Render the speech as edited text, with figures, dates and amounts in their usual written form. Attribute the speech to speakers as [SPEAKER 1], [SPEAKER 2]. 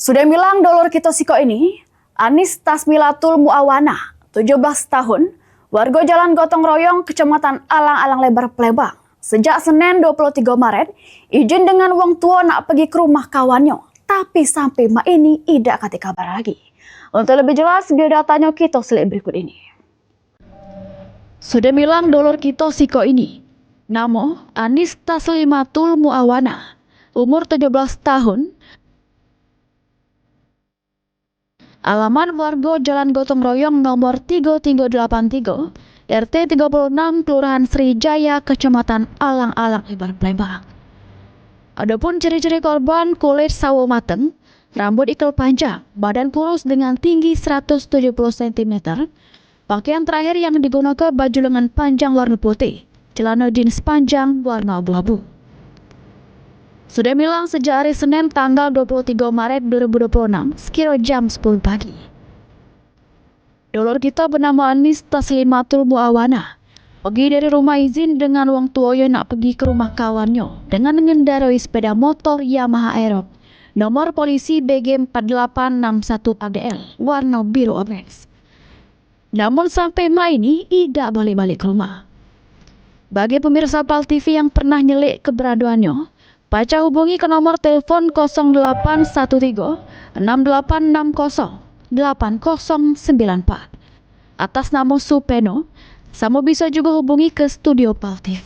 [SPEAKER 1] Sudah bilang dolor kita siko ini, Anis Tasmilatul Muawana, 17 tahun, warga Jalan Gotong Royong, Kecamatan Alang-Alang Lebar, Palembang. Sejak Senin 23 Maret, izin dengan wong tua nak pergi ke rumah kawannya, tapi sampai mak ini tidak kati kabar lagi. Untuk lebih jelas, biodatanya kita selip berikut ini. Sudah bilang dolor kita siko ini, nama Anis Taslimatul Muawana, umur 17 tahun, alaman warga Jalan Gotong Royong nomor 3383, RT 36, Kelurahan Srijaya, Kecamatan Alang-Alang Lebar, Palembang. Adapun ciri-ciri korban: kulit sawo mateng, rambut ikal panjang, badan kurus dengan tinggi 170 cm. Pakaian terakhir yang digunakan baju lengan panjang warna putih, celana jeans panjang warna abu-abu. Sudah bilang sejak hari Senin tanggal 23 Maret 2026 sekira jam 10 pagi. Dolor kita bernama Anis Taslimatul Muawana pergi dari rumah izin dengan wong tuanya nak pergi ke rumah kawannya dengan mengendarai sepeda motor Yamaha Aerox nomor polisi BG 4861 AGL warna biru orange. Namun sampai mai ini tidak balik-balik ke rumah. Bagi pemirsa PAL TV yang pernah nyelik keberadaannya, baca hubungi ke nomor telepon 0813 6860 8094 atas nama Supeno. Sama bisa juga hubungi ke studio PAL TV.